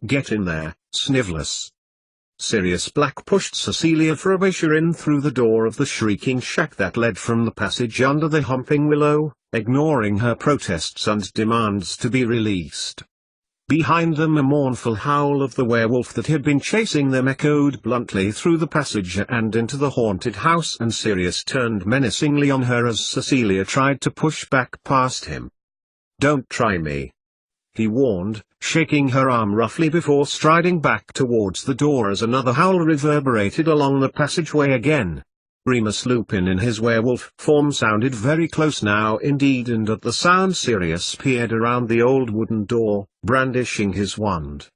Get in there, Snivellus. Sirius Black pushed Cecilia Frobisher in through the door of the shrieking shack that led from the passage under the humping willow, ignoring her protests and demands to be released. Behind them a mournful howl of the werewolf that had been chasing them echoed bluntly through the passage and into the haunted house, and Sirius turned menacingly on her as Cecilia tried to push back past him. "Don't try me," he warned, shaking her arm roughly before striding back towards the door as another howl reverberated along the passageway again. Remus Lupin in his werewolf form sounded very close now indeed, and at the sound Sirius peered around the old wooden door, brandishing his wand.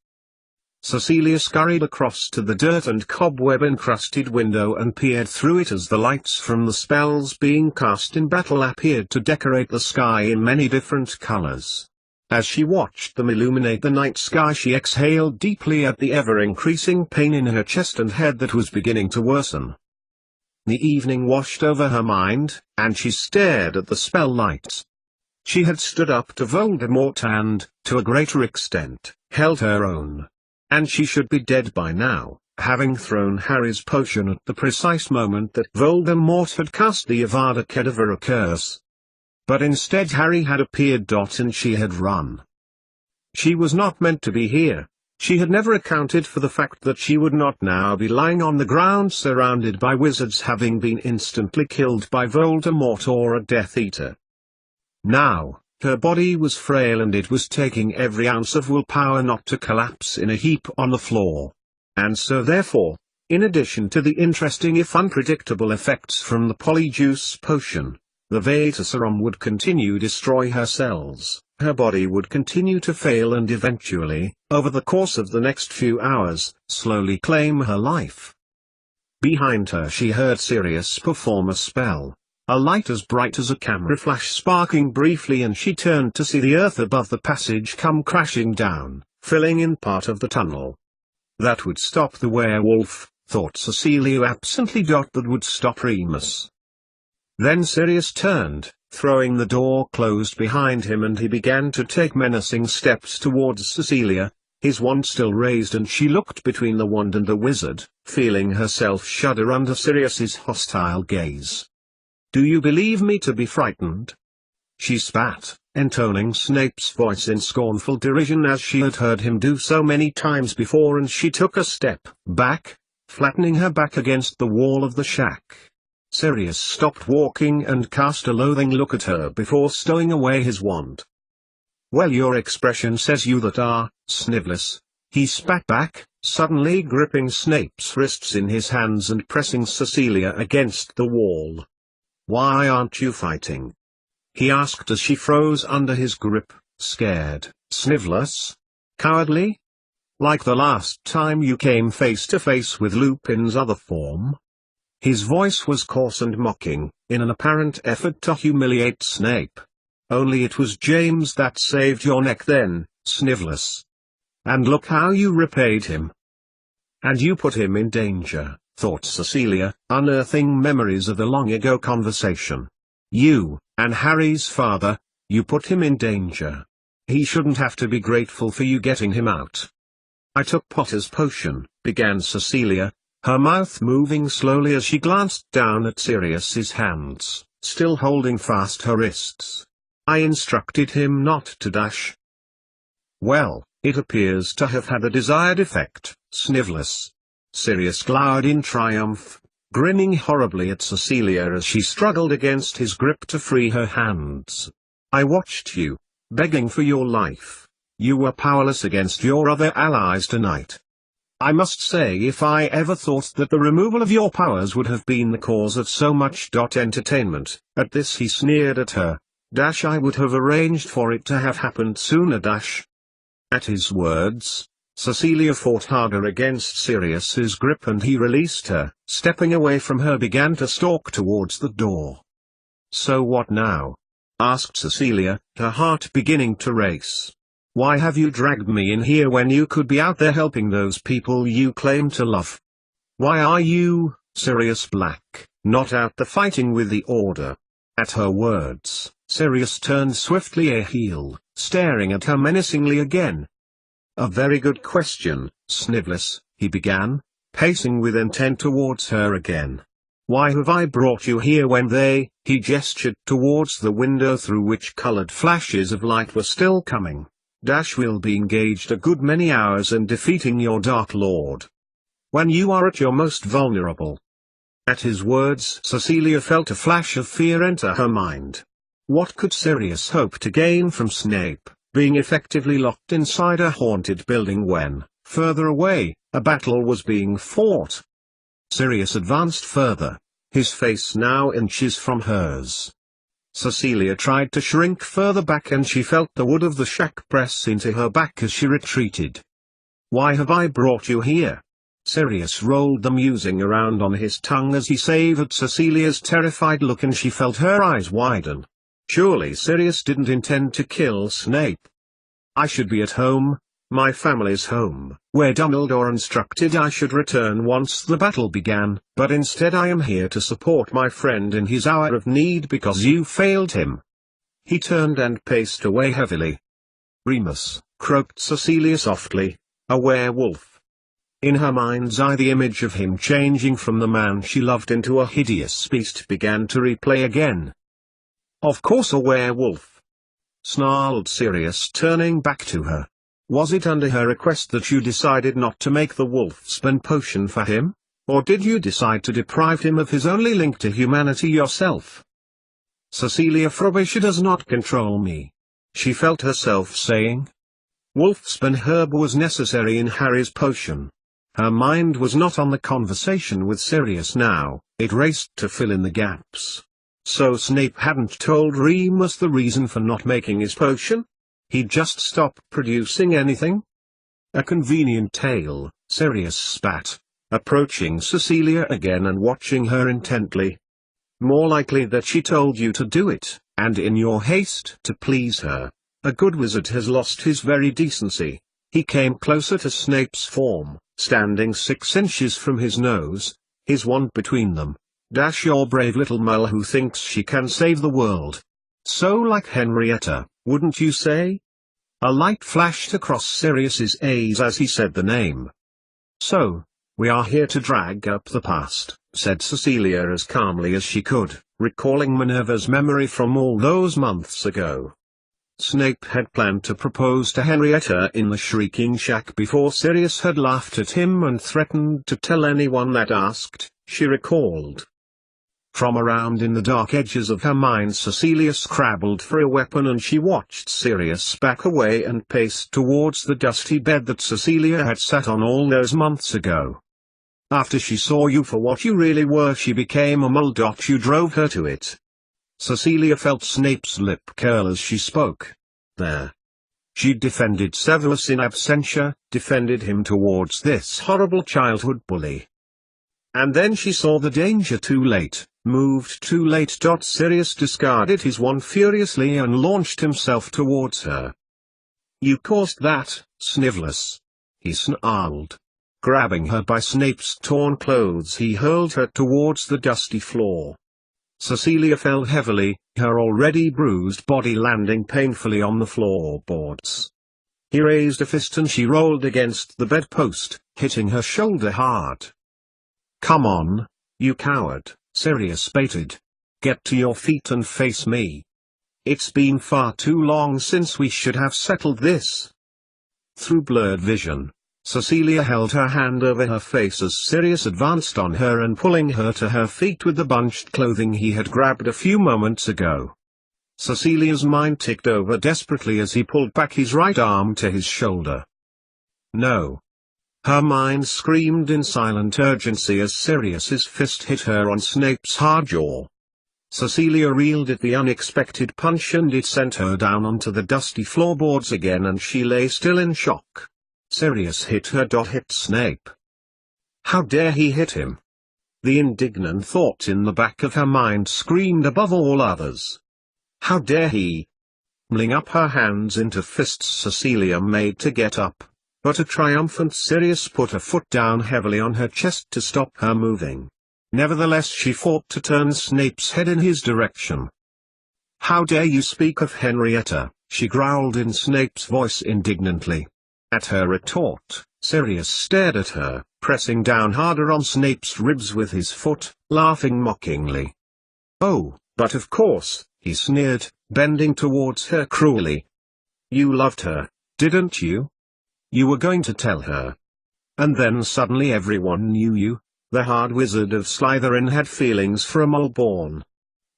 Cecilia scurried across to the dirt and cobweb-encrusted window and peered through it as the lights from the spells being cast in battle appeared to decorate the sky in many different colors. As she watched them illuminate the night sky, she exhaled deeply at the ever-increasing pain in her chest and head that was beginning to worsen. The evening washed over her mind, and she stared at the spell lights. She had stood up to Voldemort and, to a greater extent, held her own. And she should be dead by now, having thrown Harry's potion at the precise moment that Voldemort had cast the Avada Kedavra curse. But instead Harry had appeared. And she had run. She was not meant to be here. She had never accounted for the fact that she would not now be lying on the ground surrounded by wizards, having been instantly killed by Voldemort or a Death Eater. Now, her body was frail and it was taking every ounce of willpower not to collapse in a heap on the floor. And so therefore, in addition to the interesting if unpredictable effects from the Polyjuice potion, the Vata Serum would continue to destroy her cells. Her body would continue to fail and eventually, over the course of the next few hours, slowly claim her life. Behind her she heard Sirius perform a spell, a light as bright as a camera flash sparking briefly, and she turned to see the earth above the passage come crashing down, filling in part of the tunnel. That would stop the werewolf, thought Cecilia absently. That would stop Remus. Then Sirius turned, throwing the door closed behind him, and he began to take menacing steps towards Cecilia, his wand still raised, and she looked between the wand and the wizard, feeling herself shudder under Sirius's hostile gaze. "Do you believe me to be frightened?" she spat, intoning Snape's voice in scornful derision as she had heard him do so many times before, and she took a step back, flattening her back against the wall of the shack. Sirius stopped walking and cast a loathing look at her before stowing away his wand. "Well, your expression says you that are, Snivellus," he spat back, suddenly gripping Snape's wrists in his hands and pressing Cecilia against the wall. "Why aren't you fighting?" he asked as she froze under his grip, scared. "Snivellus? Cowardly? Like the last time you came face to face with Lupin's other form?" His voice was coarse and mocking, in an apparent effort to humiliate Snape. "Only it was James that saved your neck then, Snivellus. And look how you repaid him." "And you put him in danger," thought Cecilia, unearthing memories of the long-ago conversation. "You, and Harry's father, you put him in danger. He shouldn't have to be grateful for you getting him out." "I took Potter's potion," began Cecilia, her mouth moving slowly as she glanced down at Sirius's hands, still holding fast her wrists. "I instructed him not to dash." "Well, it appears to have had the desired effect, Snivellus." Sirius glowered in triumph, grinning horribly at Cecilia as she struggled against his grip to free her hands. "I watched you, begging for your life. You were powerless against your other allies tonight. I must say, if I ever thought that the removal of your powers would have been the cause of so much entertainment." At this he sneered at her. "I would have arranged for it to have happened sooner." At his words, Cecilia fought harder against Sirius's grip, and he released her, stepping away from her began to stalk towards the door. "So what now?" asked Cecilia, her heart beginning to race. "Why have you dragged me in here when you could be out there helping those people you claim to love? Why are you, Sirius Black, not out there fighting with the Order?" At her words, Sirius turned swiftly heel, staring at her menacingly again. "A very good question, Snivellus," he began, pacing with intent towards her again. "Why have I brought you here when he gestured towards the window through which colored flashes of light were still coming, will be engaged a good many hours in defeating your Dark Lord. When you are at your most vulnerable." At his words, Cecilia felt a flash of fear enter her mind. What could Sirius hope to gain from Snape, being effectively locked inside a haunted building when, further away, a battle was being fought? Sirius advanced further, his face now inches from hers. Cecilia tried to shrink further back and she felt the wood of the shack press into her back as she retreated. "Why have I brought you here?" Sirius rolled the musing around on his tongue as he savored Cecilia's terrified look and she felt her eyes widen. Surely Sirius didn't intend to kill Snape. "I should be at home, my family's home, where Dumbledore instructed I should return once the battle began, but instead I am here to support my friend in his hour of need because you failed him." He turned and paced away heavily. "Remus," croaked Cecilia softly, "a werewolf." In her mind's eye the image of him changing from the man she loved into a hideous beast began to replay again. "Of course a werewolf," snarled Sirius, turning back to her. "Was it under her request that you decided not to make the Wolfsbane potion for him? Or did you decide to deprive him of his only link to humanity yourself?" "Cecilia Frobisher does not control me," she felt herself saying. Wolfsbane herb was necessary in Harry's potion. Her mind was not on the conversation with Sirius now, it raced to fill in the gaps. So Snape hadn't told Remus the reason for not making his potion? He'd just stopped producing anything? A convenient tale, Sirius spat, approaching Cecilia again and watching her intently. "More likely that she told you to do it, and in your haste to please her. A good wizard has lost his very decency." He came closer to Snape's form, standing 6 inches from his nose, his wand between them. "Your brave little mole who thinks she can save the world. So like Henrietta, wouldn't you say?" A light flashed across Sirius's eyes as he said the name. "So, we are here to drag up the past," said Cecilia as calmly as she could, recalling Minerva's memory from all those months ago. Snape had planned to propose to Henrietta in the Shrieking Shack before Sirius had laughed at him and threatened to tell anyone that asked, she recalled. From around in the dark edges of her mind Cecilia scrabbled for a weapon and she watched Sirius back away and paced towards the dusty bed that Cecilia had sat on all those months ago. "After she saw you for what you really were she became a mole. You drove her to it." Cecilia felt Snape's lip curl as she spoke. There. She defended Severus in absentia, defended him towards this horrible childhood bully. And then she saw the danger too late, moved too late. Sirius discarded his wand furiously and launched himself towards her. "You caused that, Snivellus," he snarled. Grabbing her by Snape's torn clothes he hurled her towards the dusty floor. Cecilia fell heavily, her already bruised body landing painfully on the floorboards. He raised a fist and she rolled against the bedpost, hitting her shoulder hard. "Come on, you coward," Sirius baited. "Get to your feet and face me. It's been far too long since we should have settled this." Through blurred vision, Cecilia held her hand over her face as Sirius advanced on her and pulling her to her feet with the bunched clothing he had grabbed a few moments ago. Cecilia's mind ticked over desperately as he pulled back his right arm to his shoulder. "No." Her mind screamed in silent urgency as Sirius's fist hit her on Snape's hard jaw. Cecilia reeled at the unexpected punch and it sent her down onto the dusty floorboards again and she lay still in shock. Sirius hit her. Hit Snape. How dare he hit him? The indignant thought in the back of her mind screamed above all others. How dare he? Mling up her hands into fists Cecilia made to get up, but a triumphant Sirius put a foot down heavily on her chest to stop her moving. Nevertheless she fought to turn Snape's head in his direction. "How dare you speak of Henrietta?" she growled in Snape's voice indignantly. At her retort, Sirius stared at her, pressing down harder on Snape's ribs with his foot, laughing mockingly. "Oh, but of course," he sneered, bending towards her cruelly. "You loved her, didn't you? You were going to tell her. And then suddenly everyone knew you." The hard wizard of Slytherin had feelings for a mole-born.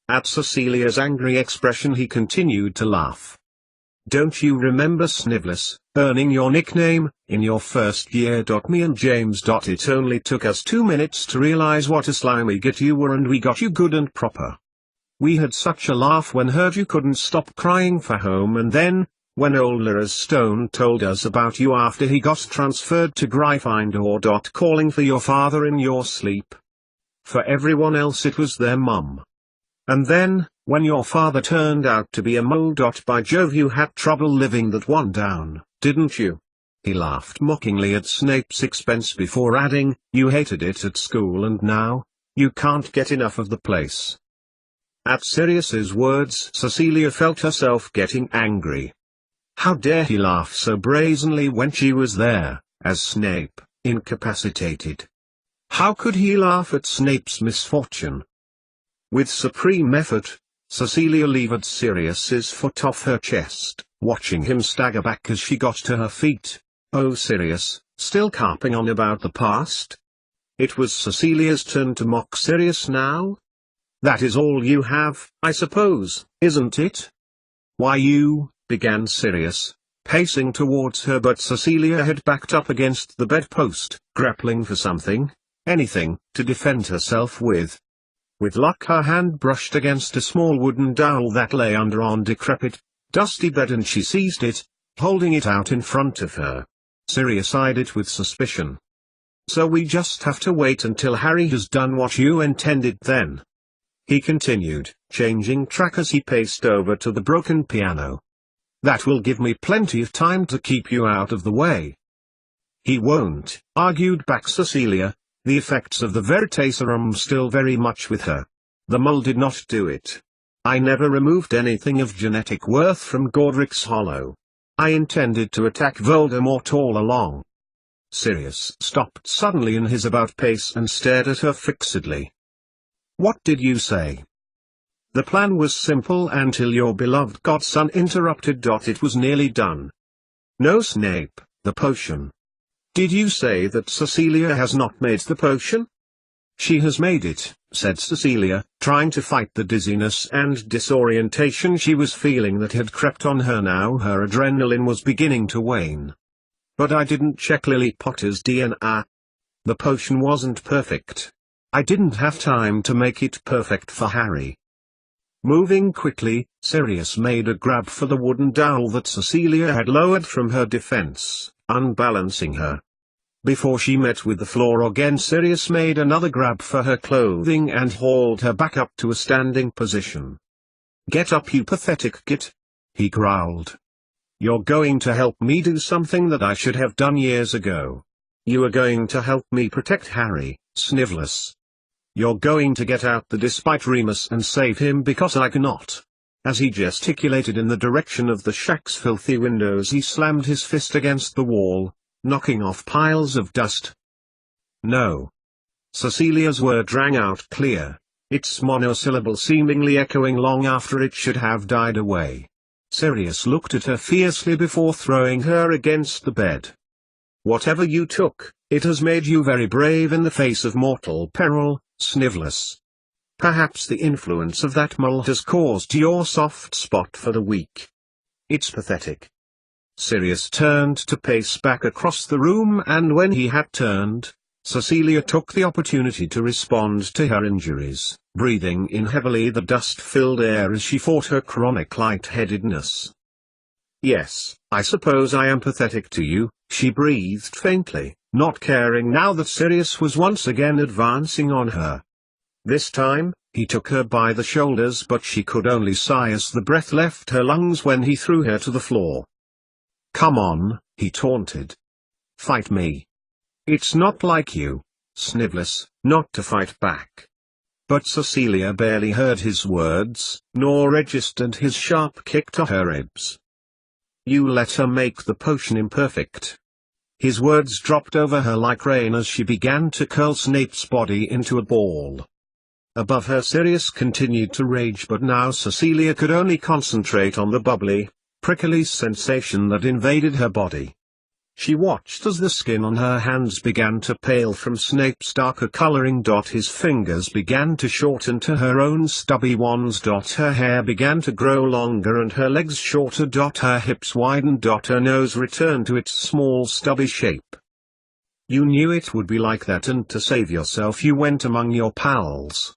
At Cecilia's angry expression he continued to laugh. "Don't you remember, Snivellus, earning your nickname, in your first year? Me and James. It only took us 2 minutes to realize what a slimy git you were, and we got you good and proper. We had such a laugh when heard you couldn't stop crying for home, and then, when old Lars Stone told us about you after he got transferred to Gryffindor. Calling for your father in your sleep. For everyone else it was their mum. And then, when your father turned out to be a mole. By Jove, you had trouble living that one down, didn't you?" He laughed mockingly at Snape's expense before adding, "You hated it at school, and now, you can't get enough of the place." At Sirius's words, Cecilia felt herself getting angry. How dare he laugh so brazenly when she was there, as Snape, incapacitated? How could he laugh at Snape's misfortune? With supreme effort, Cecilia levered Sirius's foot off her chest, watching him stagger back as she got to her feet. "Oh, Sirius, still carping on about the past?" It was Cecilia's turn to mock Sirius now. "That is all you have, I suppose, isn't it?" "Why you," began Sirius, pacing towards her, but Cecilia had backed up against the bedpost, grappling for something, anything, to defend herself with. With luck her hand brushed against a small wooden dowel that lay under on decrepit, dusty bed, and she seized it, holding it out in front of her. Sirius eyed it with suspicion. "So we just have to wait until Harry has done what you intended then?" he continued, changing track as he paced over to the broken piano. "That will give me plenty of time to keep you out of the way." "He won't," argued back Cecilia, the effects of the Veritaserum still very much with her. "The mole did not do it. I never removed anything of genetic worth from Godric's Hollow. I intended to attack Voldemort all along." Sirius stopped suddenly in his about pace and stared at her fixedly. "What did you say?" "The plan was simple until your beloved godson interrupted. It was nearly done." "No, Snape, the potion." "Did you say that Cecilia has not made the potion?" "She has made it," said Cecilia, trying to fight the dizziness and disorientation she was feeling that had crept on her now her adrenaline was beginning to wane. "But I didn't check Lily Potter's DNA. The potion wasn't perfect. I didn't have time to make it perfect for Harry." Moving quickly, Sirius made a grab for the wooden dowel that Cecilia had lowered from her defense, unbalancing her. Before she met with the floor again, Sirius made another grab for her clothing and hauled her back up to a standing position. "Get up, you pathetic git," he growled. "You're going to help me do something that I should have done years ago. You are going to help me protect Harry, Snivellus. You're going to get out the Despite Remus and save him because I cannot." As he gesticulated in the direction of the shack's filthy windows, he slammed his fist against the wall, knocking off piles of dust. "No." Cecilia's word rang out clear, its monosyllable seemingly echoing long after it should have died away. Sirius looked at her fiercely before throwing her against the bed. "Whatever you took, it has made you very brave in the face of mortal peril, Snivellus. Perhaps the influence of that mole has caused your soft spot for the weak. It's pathetic." Sirius turned to pace back across the room, and when he had turned, Cecilia took the opportunity to respond to her injuries, breathing in heavily the dust-filled air as she fought her chronic lightheadedness. "Yes, I suppose I am pathetic to you," she breathed faintly, not caring now that Sirius was once again advancing on her. This time, he took her by the shoulders, but she could only sigh as the breath left her lungs when he threw her to the floor. "Come on," he taunted. "Fight me. It's not like you, Snivellus, not to fight back." But Cecilia barely heard his words, nor registered his sharp kick to her ribs. "You let her make the potion imperfect. His words dropped over her like rain as she began to curl Snape's body into a ball. Above her, Sirius continued to rage, but now Cecilia could only concentrate on the bubbly, prickly sensation that invaded her body. She watched as the skin on her hands began to pale from Snape's darker coloring. His fingers began to shorten to her own stubby ones. Her hair began to grow longer and her legs shorter. Her hips widened. Her nose returned to its small stubby shape. You knew it would be like that, and to save yourself you went among your pals.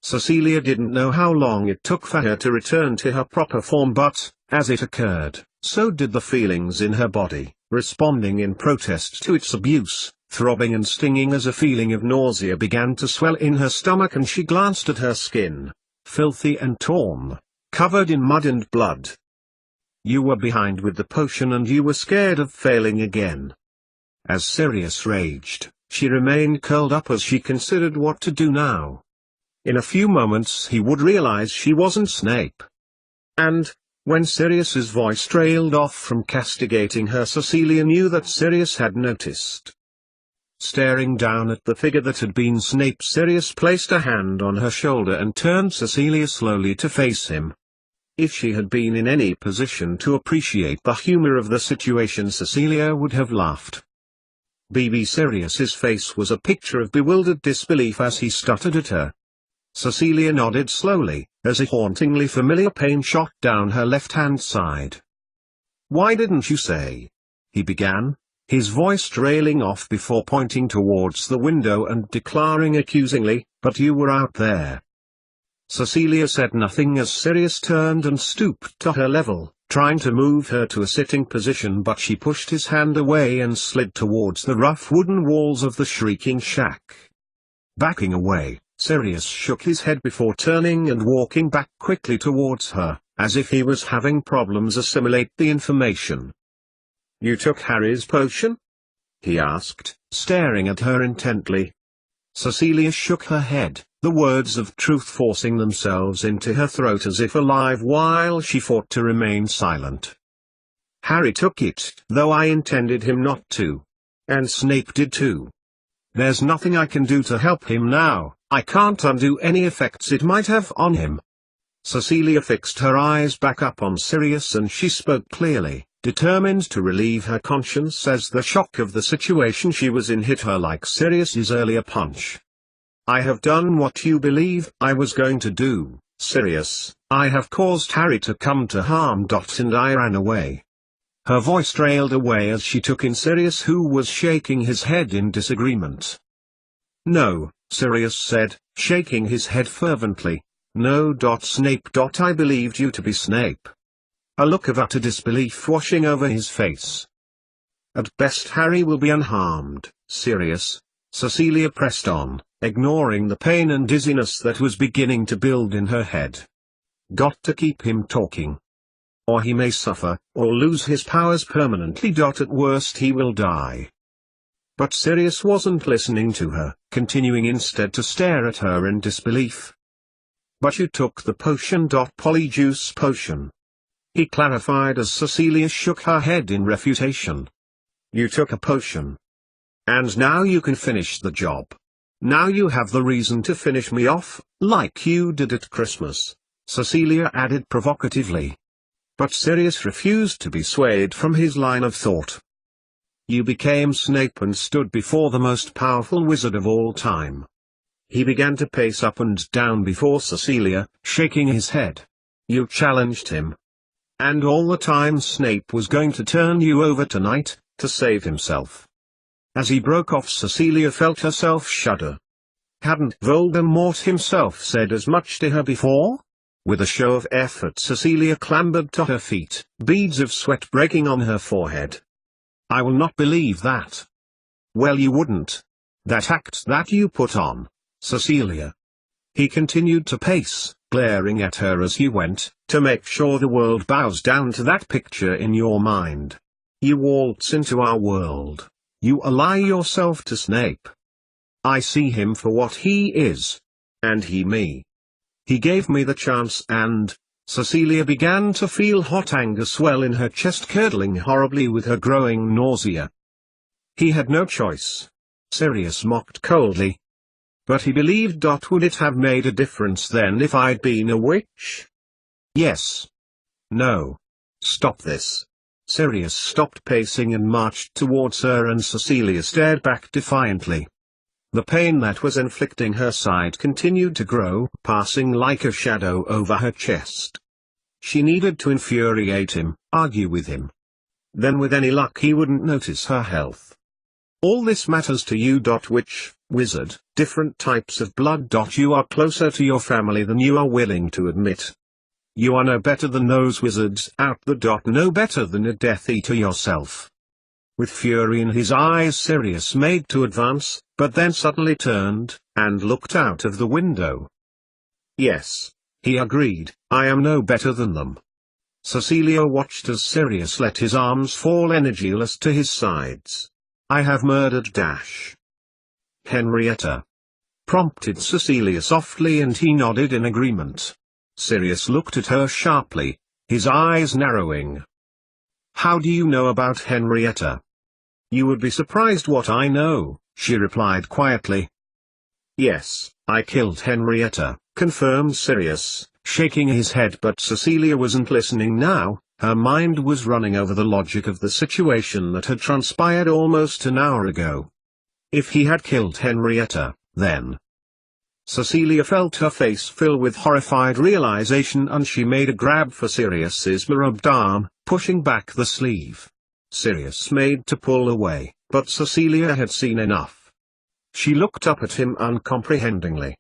Cecilia didn't know how long it took for her to return to her proper form, but, as it occurred, so did the feelings in her body, responding in protest to its abuse, throbbing and stinging as a feeling of nausea began to swell in her stomach, and she glanced at her skin, filthy and torn, covered in mud and blood. You were behind with the potion and you were scared of failing again. As Sirius raged, she remained curled up as she considered what to do now. In a few moments he would realize she wasn't Snape. And, when Sirius's voice trailed off from castigating her, Cecilia knew that Sirius had noticed. Staring down at the figure that had been Snape, Sirius placed a hand on her shoulder and turned Cecilia slowly to face him. If she had been in any position to appreciate the humor of the situation, Cecilia would have laughed. Sirius's face was a picture of bewildered disbelief as he stuttered at her. Cecilia nodded slowly, as a hauntingly familiar pain shot down her left-hand side. "Why didn't you say?" he began, his voice trailing off before pointing towards the window and declaring accusingly, "But you were out there." Cecilia said nothing as Sirius turned and stooped to her level, trying to move her to a sitting position, but she pushed his hand away and slid towards the rough wooden walls of the Shrieking Shack. Backing away, Sirius shook his head before turning and walking back quickly towards her, as if he was having problems assimilate the information. "You took Harry's potion?" he asked, staring at her intently. Cecilia shook her head, the words of truth forcing themselves into her throat as if alive while she fought to remain silent. "Harry took it, though I intended him not to. And Snape did too. There's nothing I can do to help him now. I can't undo any effects it might have on him." Cecilia fixed her eyes back up on Sirius and she spoke clearly, determined to relieve her conscience as the shock of the situation she was in hit her like Sirius's earlier punch. "I have done what you believe I was going to do, Sirius. I have caused Harry to come to harm. And I ran away." Her voice trailed away as she took in Sirius, who was shaking his head in disagreement. "No," Sirius said, shaking his head fervently. "No. Snape. I believed you to be Snape." A look of utter disbelief washing over his face. "At best Harry will be unharmed, Sirius," Cecilia pressed on, ignoring the pain and dizziness that was beginning to build in her head. "Got to keep him talking. Or he may suffer, or lose his powers permanently. At worst he will die." But Sirius wasn't listening to her, continuing instead to stare at her in disbelief. "But you took the potion. Polyjuice potion," he clarified as Cecilia shook her head in refutation. "You took a potion. And now you can finish the job. Now you have the reason to finish me off, like you did at Christmas," Cecilia added provocatively. But Sirius refused to be swayed from his line of thought. "You became Snape and stood before the most powerful wizard of all time." He began to pace up and down before Cecilia, shaking his head. "You challenged him. And all the time Snape was going to turn you over tonight, to save himself." As he broke off, Cecilia felt herself shudder. Hadn't Voldemort himself said as much to her before? With a show of effort, Cecilia clambered to her feet, beads of sweat breaking on her forehead. "I will not believe that." "Well, you wouldn't. That act that you put on, Cecilia." He continued to pace, glaring at her as he went, "to make sure the world bows down to that picture in your mind. You waltz into our world. You ally yourself to Snape. I see him for what he is. And he me. He gave me the chance and..." Cecilia began to feel hot anger swell in her chest, curdling horribly with her growing nausea. He had no choice. Sirius mocked coldly. But he believed. Would it have made a difference then if I'd been a witch? Yes. No. Stop this. Sirius stopped pacing and marched towards her, and Cecilia stared back defiantly. The pain that was inflicting her side continued to grow, passing like a shadow over her chest. She needed to infuriate him, argue with him. Then with any luck he wouldn't notice her health. All this matters to you. Witch, wizard, different types of blood. You are closer to your family than you are willing to admit. You are no better than those wizards out the no better than a Death Eater yourself. With fury in his eyes, Sirius made to advance, but then suddenly turned, and looked out of the window. Yes, he agreed, I am no better than them. Cecilia watched as Sirius let his arms fall energyless to his sides. I have murdered Henrietta, prompted Cecilia softly, and he nodded in agreement. Sirius looked at her sharply, his eyes narrowing. How do you know about Henrietta? You would be surprised what I know, she replied quietly. Yes, I killed Henrietta, confirmed Sirius, shaking his head. But Cecilia wasn't listening now. Her mind was running over the logic of the situation that had transpired almost an hour ago. If he had killed Henrietta, then... Cecilia felt her face fill with horrified realization, and she made a grab for Sirius's rubbed arm, pushing back the sleeve. Sirius made to pull away, but Cecilia had seen enough. She looked up at him uncomprehendingly.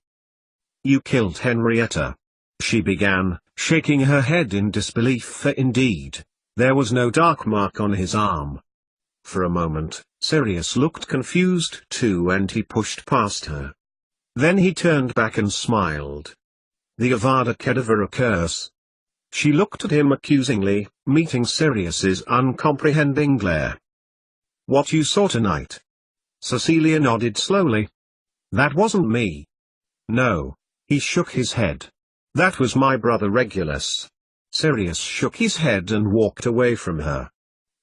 You killed Henrietta, she began, shaking her head in disbelief, for indeed, there was no dark mark on his arm. For a moment, Sirius looked confused too, and he pushed past her. Then he turned back and smiled. The Avada Kedavra curse. She looked at him accusingly, meeting Sirius's uncomprehending glare. What you saw tonight? Cecilia nodded slowly. That wasn't me. No. He shook his head. That was my brother Regulus. Sirius shook his head and walked away from her.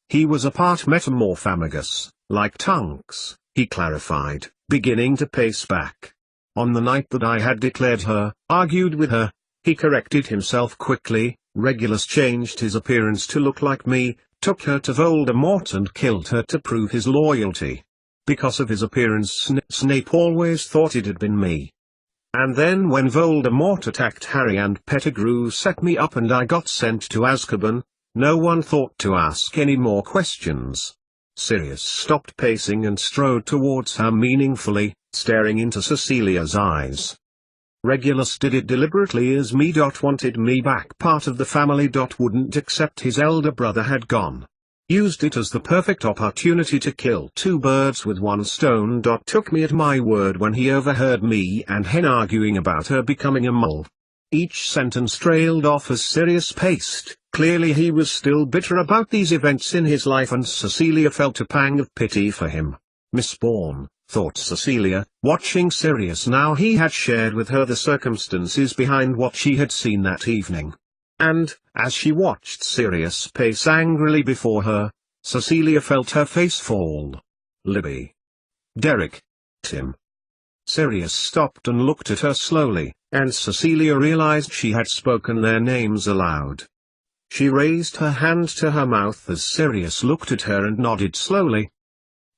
He was a part metamorphagus, like Tunks, he clarified, beginning to pace back. On the night that I had declared her, argued with her, he corrected himself quickly. Regulus changed his appearance to look like me, took her to Voldemort and killed her to prove his loyalty. Because of his appearance, Snape always thought it had been me. And then when Voldemort attacked Harry and Pettigrew set me up and I got sent to Azkaban, no one thought to ask any more questions. Sirius stopped pacing and strode towards her meaningfully, staring into Cecilia's eyes. Regulus did it deliberately, as me. Wanted me back, part of the family. Wouldn't accept his elder brother had gone. Used it as the perfect opportunity to kill two birds with one stone. Took me at my word when he overheard me and Hen arguing about her becoming a mole. Each sentence trailed off as Sirius paced. Clearly he was still bitter about these events in his life, and Cecilia felt a pang of pity for him. Mistborn, thought Cecilia, watching Sirius. Now he had shared with her the circumstances behind what she had seen that evening. And, as she watched Sirius pace angrily before her, Cecilia felt her face fall. Libby. Derek. Tim. Sirius stopped and looked at her slowly, and Cecilia realized she had spoken their names aloud. She raised her hand to her mouth as Sirius looked at her and nodded slowly.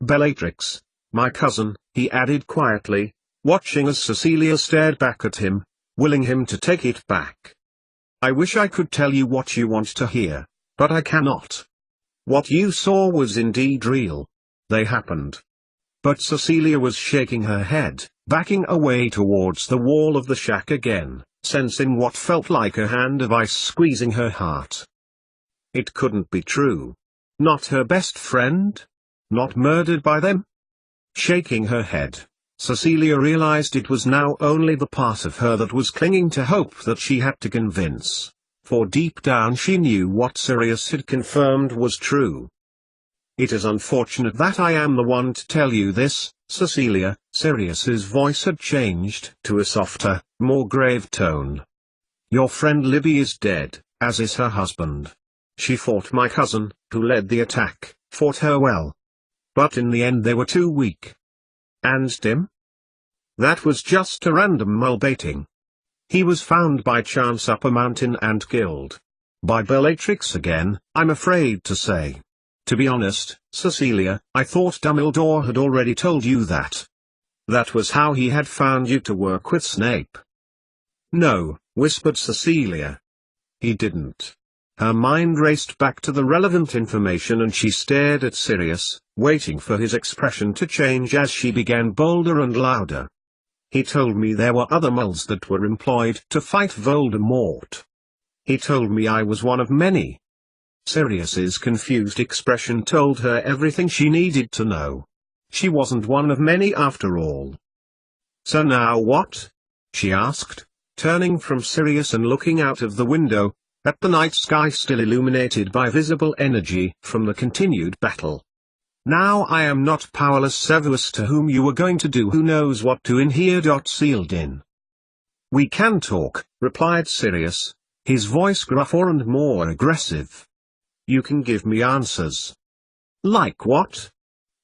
Bellatrix, my cousin, he added quietly, watching as Cecilia stared back at him, willing him to take it back. I wish I could tell you what you want to hear, but I cannot. What you saw was indeed real. They happened. But Cecilia was shaking her head, backing away towards the wall of the shack again, sensing what felt like a hand of ice squeezing her heart. It couldn't be true. Not her best friend? Not murdered by them? Shaking her head, Cecilia realized it was now only the part of her that was clinging to hope that she had to convince, for deep down she knew what Sirius had confirmed was true. It is unfortunate that I am the one to tell you this, Cecilia. Sirius's voice had changed to a softer, more grave tone. Your friend Libby is dead, as is her husband. She fought my cousin, who led the attack, fought her well. But in the end they were too weak. And Tim? That was just a random mole baiting. He was found by chance up a mountain and killed. By Bellatrix again, I'm afraid to say. To be honest, Cecilia, I thought Dumbledore had already told you that. That was how he had found you to work with Snape. No, whispered Cecilia. He didn't. Her mind raced back to the relevant information and she stared at Sirius, waiting for his expression to change as she began bolder and louder. He told me there were other moles that were employed to fight Voldemort. He told me I was one of many. Sirius's confused expression told her everything she needed to know. She wasn't one of many after all. So now what? She asked, turning from Sirius and looking out of the window, at the night sky still illuminated by visible energy from the continued battle. Now I am not powerless Severus to whom you were going to do who knows what to in here. Sealed in. We can talk, replied Sirius, his voice gruffer and more aggressive. You can give me answers. Like what?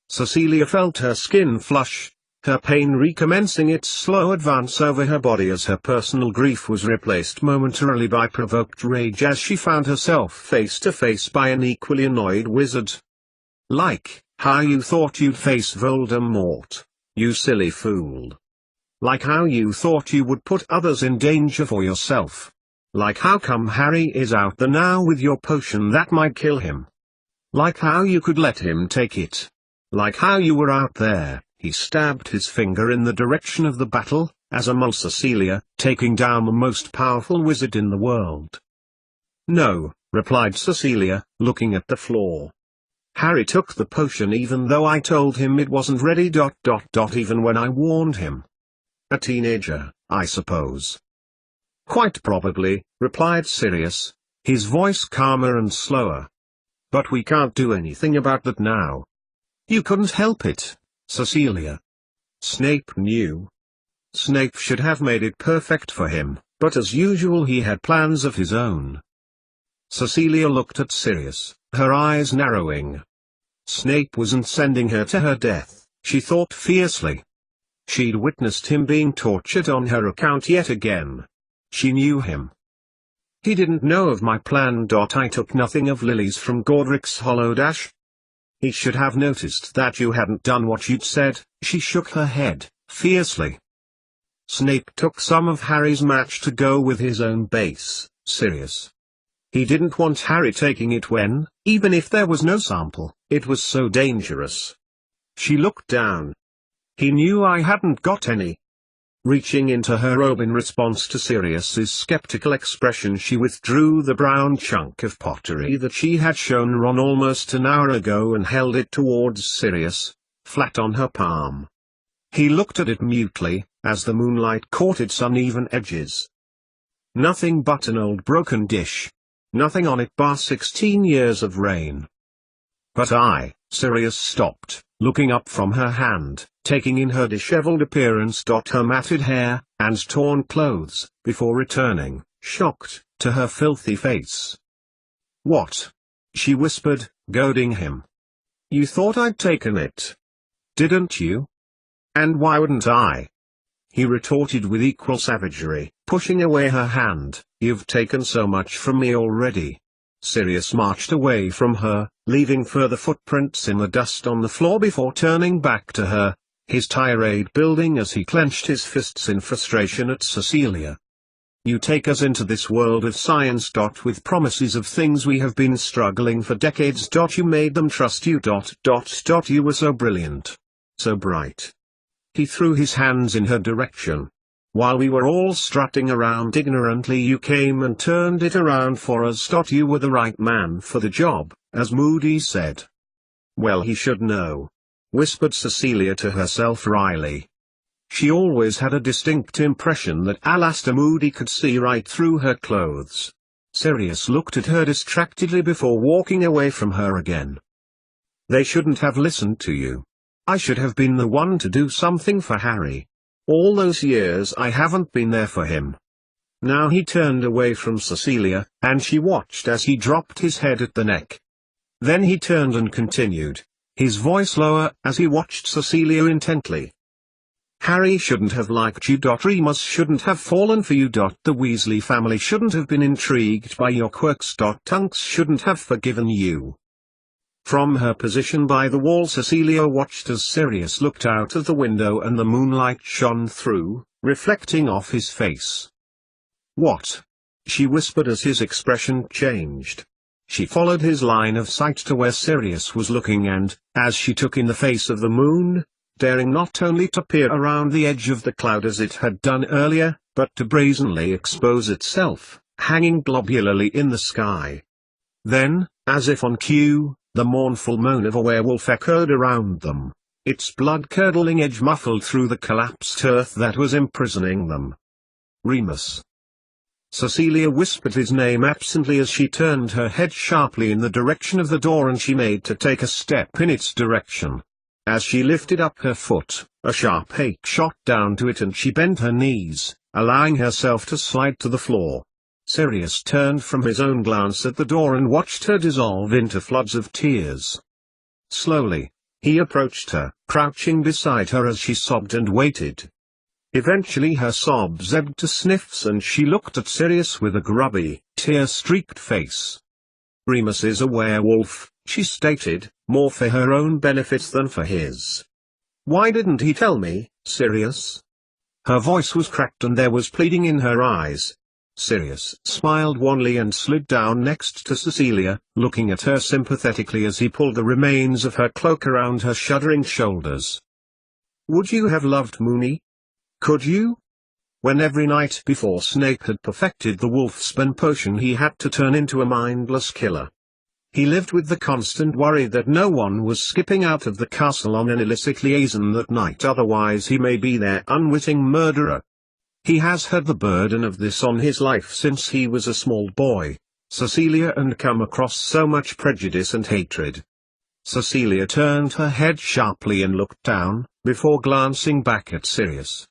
Cecilia felt her skin flush, her pain recommencing its slow advance over her body as her personal grief was replaced momentarily by provoked rage as she found herself face to face by an equally annoyed wizard. Like how you thought you'd face Voldemort, you silly fool. Like how you thought you would put others in danger for yourself. Like how come Harry is out there now with your potion that might kill him. Like how you could let him take it. Like how you were out there, he stabbed his finger in the direction of the battle, as a mole Cecilia, taking down the most powerful wizard in the world. No, replied Cecilia, looking at the floor. Harry took the potion even though I told him it wasn't ready. Even when I warned him. A teenager, I suppose. Quite probably, replied Sirius, his voice calmer and slower. But we can't do anything about that now. You couldn't help it, Cecilia. Snape knew. Snape should have made it perfect for him, but as usual he had plans of his own. Cecilia looked at Sirius, her eyes narrowing. Snape wasn't sending her to her death, she thought fiercely. She'd witnessed him being tortured on her account yet again. She knew him. He didn't know of my plan. I took nothing of Lily's from Godric's Hollow. He should have noticed that you hadn't done what you'd said. She shook her head, fiercely. Snape took some of Harry's match to go with his own base, Sirius. He didn't want Harry taking it when, even if there was no sample, it was so dangerous. She looked down. He knew I hadn't got any. Reaching into her robe in response to Sirius's skeptical expression, she withdrew the brown chunk of pottery that she had shown Ron almost an hour ago and held it towards Sirius, flat on her palm. He looked at it mutely, as the moonlight caught its uneven edges. Nothing but an old broken dish. Nothing on it bar 16 years of rain. But Sirius stopped, looking up from her hand, taking in her disheveled appearance. Her matted hair, and torn clothes, before returning, shocked, to her filthy face. What? She whispered, goading him. You thought I'd taken it. Didn't you? And why wouldn't I? He retorted with equal savagery, pushing away her hand. You've taken so much from me already. Sirius marched away from her, leaving further footprints in the dust on the floor before turning back to her, his tirade building as he clenched his fists in frustration at Cecilia. You take us into this world of science. With promises of things we have been struggling for decades. You made them trust you. You were so brilliant. So bright. He threw his hands in her direction. While we were all strutting around ignorantly, you came and turned it around for us. You were the right man for the job, as Moody said. Well, he should know, whispered Cecilia to herself wryly. She always had a distinct impression that Alastor Moody could see right through her clothes. Sirius looked at her distractedly before walking away from her again. They shouldn't have listened to you. I should have been the one to do something for Harry. All those years I haven't been there for him. Now he turned away from Cecilia, and she watched as he dropped his head at the neck. Then he turned and continued, his voice lower as he watched Cecilia intently. Harry shouldn't have liked you. Remus shouldn't have fallen for you. The Weasley family shouldn't have been intrigued by your quirks. Tonks shouldn't have forgiven you. From her position by the wall, Cecilia watched as Sirius looked out of the window and the moonlight shone through, reflecting off his face. "What?" she whispered as his expression changed. She followed his line of sight to where Sirius was looking and, as she took in the face of the moon, daring not only to peer around the edge of the cloud as it had done earlier, but to brazenly expose itself, hanging globularly in the sky. Then, as if on cue, the mournful moan of a werewolf echoed around them, its blood-curdling edge muffled through the collapsed earth that was imprisoning them. "Remus." Cecilia whispered his name absently as she turned her head sharply in the direction of the door, and she made to take a step in its direction. As she lifted up her foot, a sharp ache shot down to it and she bent her knees, allowing herself to slide to the floor. Sirius turned from his own glance at the door and watched her dissolve into floods of tears. Slowly, he approached her, crouching beside her as she sobbed and waited. Eventually her sobs ebbed to sniffs and she looked at Sirius with a grubby, tear-streaked face. "Remus is a werewolf," she stated, more for her own benefit than for his. "Why didn't he tell me, Sirius?" Her voice was cracked and there was pleading in her eyes. Sirius smiled wanly and slid down next to Cecilia, looking at her sympathetically as he pulled the remains of her cloak around her shuddering shoulders. "Would you have loved Moony? Could you? When every night before Snape had perfected the Wolfsbane potion he had to turn into a mindless killer. He lived with the constant worry that no one was skipping out of the castle on an illicit liaison that night, otherwise he may be their unwitting murderer. He has had the burden of this on his life since he was a small boy, Cecilia, and come across so much prejudice and hatred." Cecilia turned her head sharply and looked down, before glancing back at Sirius.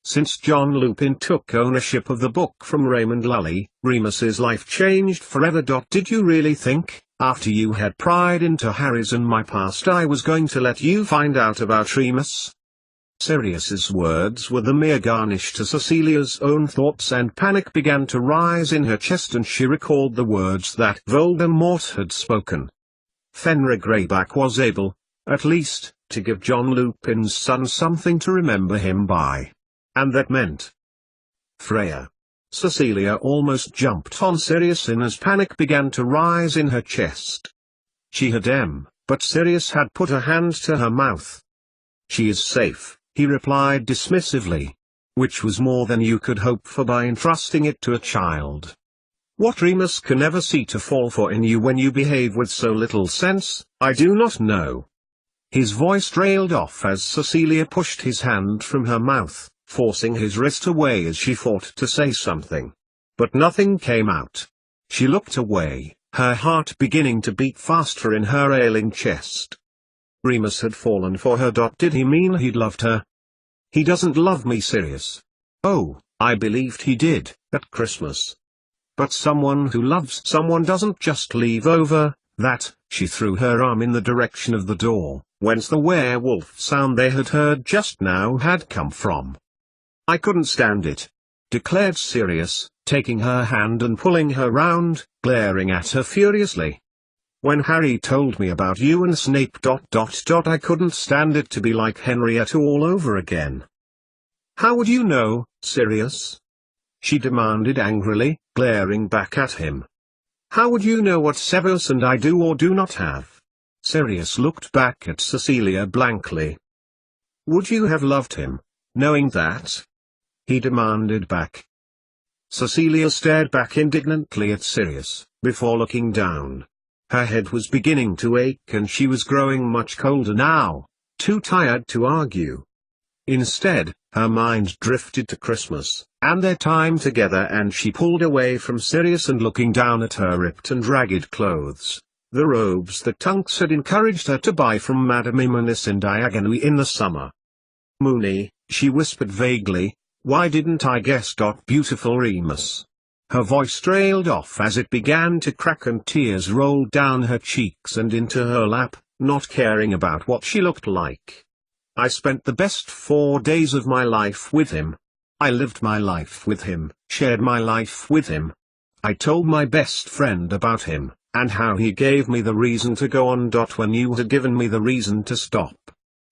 Since John Lupin took ownership of the book from Raymond Lully, Remus's life changed forever. Did you really think, after you had pried into Harry's and my past, I was going to let you find out about Remus? Sirius's words were the mere garnish to Cecilia's own thoughts, and panic began to rise in her chest, and she recalled the words that Voldemort had spoken. Fenrir Greyback was able, at least, to give John Lupin's son something to remember him by. And that meant Freya. Cecilia almost jumped on Sirius as panic began to rise in her chest. She had but Sirius had put a hand to her mouth. "She is safe," he replied dismissively. "Which was more than you could hope for by entrusting it to a child. What Remus can ever see to fall for in you when you behave with so little sense, I do not know." His voice trailed off as Cecilia pushed his hand from her mouth, forcing his wrist away as she fought to say something. But nothing came out. She looked away, her heart beginning to beat faster in her ailing chest. Remus had fallen for her. Did he mean he'd loved her? "He doesn't love me, Sirius." "Oh, I believed he did, at Christmas. But someone who loves someone doesn't just leave over that." She threw her arm in the direction of the door, whence the werewolf sound they had heard just now had come from. "I couldn't stand it," declared Sirius, taking her hand and pulling her round, glaring at her furiously. "When Harry told me about you and Snape. I couldn't stand it to be like Henrietta all over again." "How would you know, Sirius?" she demanded angrily, glaring back at him. "How would you know what Severus and I do or do not have?" Sirius looked back at Cecilia blankly. "Would you have loved him, knowing that?" he demanded back. Cecilia stared back indignantly at Sirius, before looking down. Her head was beginning to ache and she was growing much colder now, too tired to argue. Instead, her mind drifted to Christmas, and their time together, and she pulled away from Sirius and looking down at her ripped and ragged clothes, the robes that Tonks had encouraged her to buy from Madame Imonis in Diagon in the summer. "Moony," she whispered vaguely, "why didn't I guess? Beautiful Remus." Her voice trailed off as it began to crack and tears rolled down her cheeks and into her lap, not caring about what she looked like. I spent the best 4 days of my life with him. I lived my life with him, shared my life with him. I told my best friend about him, and how he gave me the reason to go on. When you had given me the reason to stop.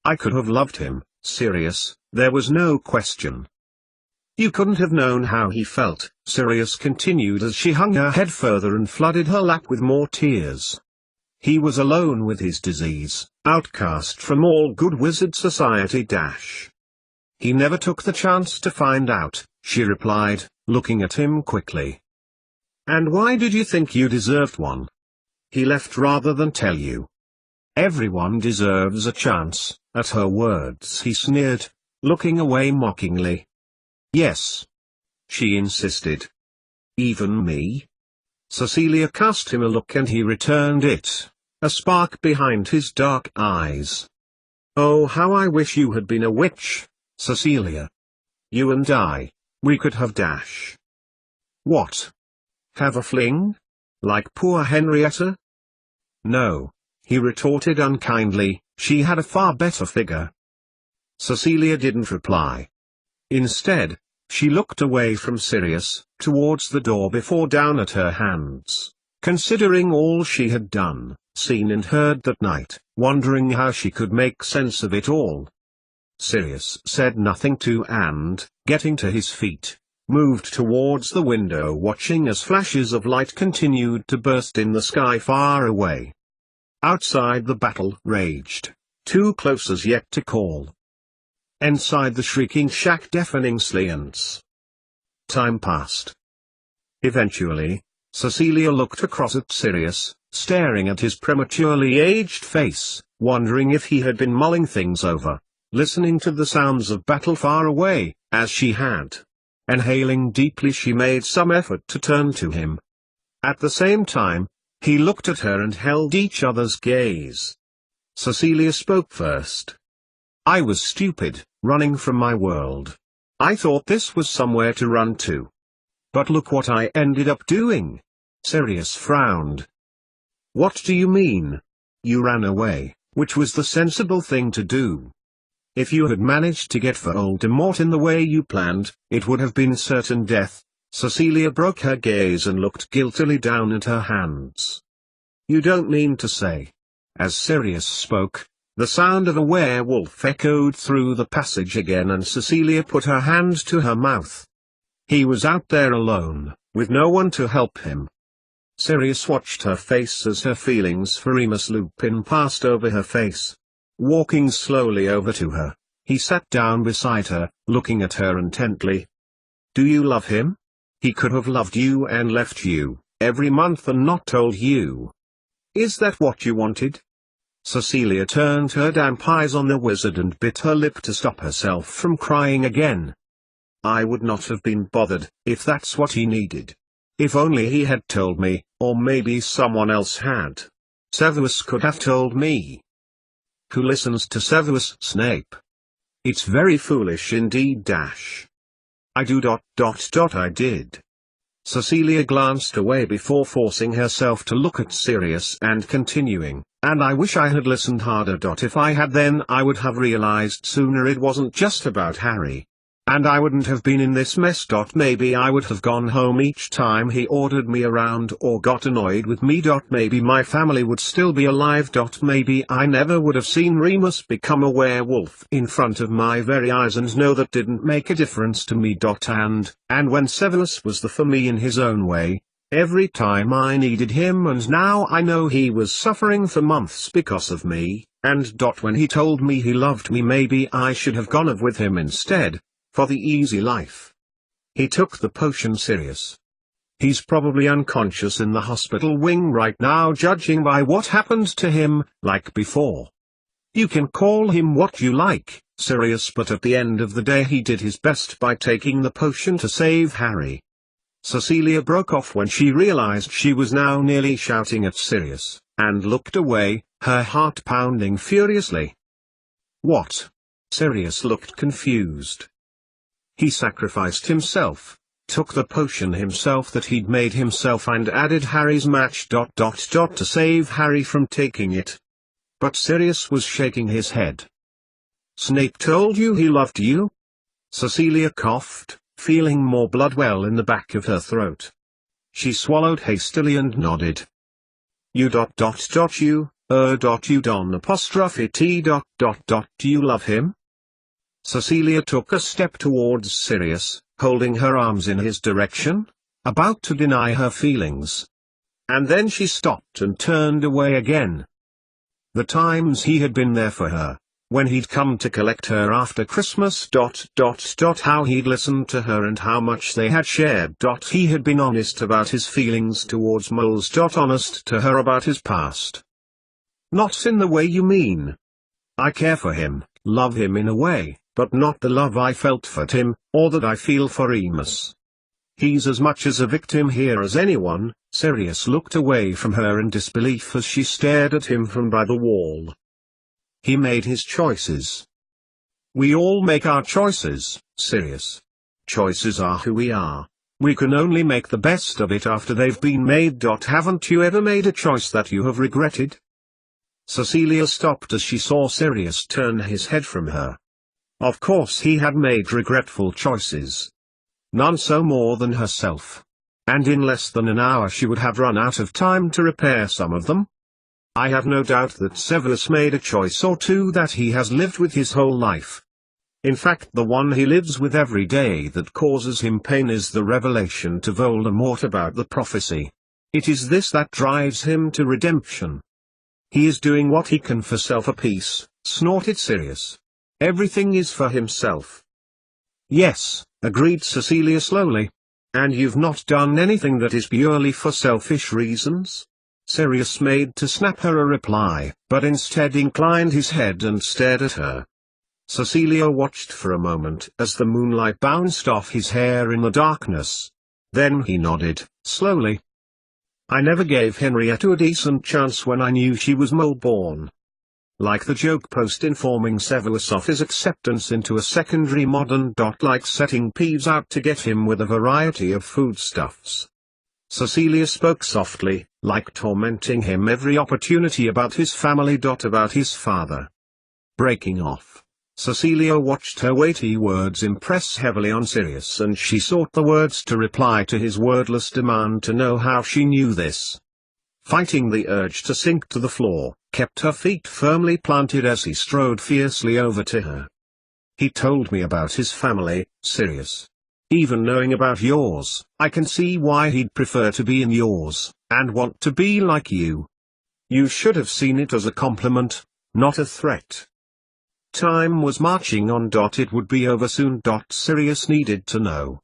I could have loved him, Sirius, there was no question. You couldn't have known how he felt, Sirius continued as she hung her head further and flooded her lap with more tears. He was alone with his disease, outcast from all good wizard society. He never took the chance to find out, she replied, looking at him quickly. And why did you think you deserved one? He left rather than tell you. Everyone deserves a chance. At her words he sneered, looking away mockingly. Yes. She insisted. Even me? Cecilia cast him a look and he returned it, a spark behind his dark eyes. Oh, how I wish you had been a witch, Cecilia. You and I, we could have What? Have a fling? Like poor Henrietta? No, he retorted unkindly, she had a far better figure. Cecilia didn't reply. Instead, she looked away from Sirius, towards the door before down at her hands, considering all she had done, seen and heard that night, wondering how she could make sense of it all. Sirius said nothing and, getting to his feet, moved towards the window watching as flashes of light continued to burst in the sky far away. Outside the battle raged, too close as yet to call. Inside the shrieking shack deafening silence. Time passed. Eventually, Cecilia looked across at Sirius, staring at his prematurely aged face, wondering if he had been mulling things over, listening to the sounds of battle far away, as she had. Inhaling deeply, she made some effort to turn to him. At the same time, he looked at her and held each other's gaze. Cecilia spoke first. I was stupid, running from my world. I thought this was somewhere to run to. But look what I ended up doing. Sirius frowned. What do you mean? You ran away, which was the sensible thing to do. If you had managed to get Voldemort in the way you planned, it would have been certain death. Cecilia broke her gaze and looked guiltily down at her hands. You don't mean to say. As Sirius spoke, the sound of a werewolf echoed through the passage again and Cecilia put her hand to her mouth. He was out there alone, with no one to help him. Sirius watched her face as her feelings for Remus Lupin passed over her face. Walking slowly over to her, he sat down beside her, looking at her intently. Do you love him? He could have loved you and left you, every month and not told you. Is that what you wanted? Cecilia turned her damp eyes on the wizard and bit her lip to stop herself from crying again. I would not have been bothered, if that's what he needed. If only he had told me, or maybe someone else had. Severus could have told me. Who listens to Severus Snape? It's very foolish indeed. I do. I did. Cecilia glanced away before forcing herself to look at Sirius and continuing, and I wish I had listened harder. If I had, then I would have realized sooner it wasn't just about Harry. And I wouldn't have been in this mess. Maybe I would have gone home each time he ordered me around or got annoyed with me. Maybe my family would still be alive. Maybe I never would have seen Remus become a werewolf in front of my very eyes, and no, that didn't make a difference to me. And when Severus was there for me in his own way, every time I needed him, and now I know he was suffering for months because of me, and when he told me he loved me, maybe I should have gone with him instead. For the easy life. He took the potion. Sirius. He's probably unconscious in the hospital wing right now, judging by what happened to him, like before. You can call him what you like, Sirius, but at the end of the day he did his best by taking the potion to save Harry. Cecilia broke off when she realized she was now nearly shouting at Sirius, and looked away, her heart pounding furiously. What? Sirius looked confused. He sacrificed himself, took the potion himself that he'd made himself, and added Harry's match. To save Harry from taking it. but Sirius was shaking his head. "Snape told you he loved you?" Cecilia coughed, feeling more blood well in the back of her throat. She swallowed hastily and nodded. "You don apostrophe T. Do you love him?" Cecilia took a step towards Sirius, holding her arms in his direction, about to deny her feelings. And then she stopped and turned away again. The times he had been there for her, when he'd come to collect her after Christmas. How he'd listened to her and how much they had shared. He had been honest about his feelings towards moles. Honest to her about his past. "Not in the way you mean. I care for him, love him in a way, but not the love I felt for Tim, or that I feel for Remus. He's as much as a victim here as anyone." Sirius looked away from her in disbelief as she stared at him from by the wall. "He made his choices." "We all make our choices, Sirius. Choices are who we are. We can only make the best of it after they've been made. Haven't you ever made a choice that you have regretted?" Cecilia stopped as she saw Sirius turn his head from her. Of course he had made regretful choices. None so more than herself. And in less than an hour she would have run out of time to repair some of them. I have no doubt that Severus made a choice or two that he has lived with his whole life. In fact, the one he lives with every day that causes him pain is the revelation to Voldemort about the prophecy. It is this that drives him to redemption. "He is doing what he can for self-appease," snorted Sirius. "Everything is for himself." "Yes," agreed Cecilia slowly. "And you've not done anything that is purely for selfish reasons?" Sirius made to snap her a reply, but instead inclined his head and stared at her. Cecilia watched for a moment as the moonlight bounced off his hair in the darkness. Then he nodded, slowly. "I never gave Henrietta a decent chance when I knew she was mole-born." Like the joke post informing Severus of his acceptance into a secondary modern. Like setting Peeves out to get him with a variety of foodstuffs. Cecilia spoke softly, like tormenting him every opportunity about his family. About his father. Breaking off, Cecilia watched her weighty words impress heavily on Sirius, and she sought the words to reply to his wordless demand to know how she knew this. Fighting the urge to sink to the floor, kept her feet firmly planted as he strode fiercely over to her. "He told me about his family, Sirius. Even knowing about yours, I can see why he'd prefer to be in yours, and want to be like you. You should have seen it as a compliment, not a threat." Time was marching on. It would be over soon. Sirius needed to know.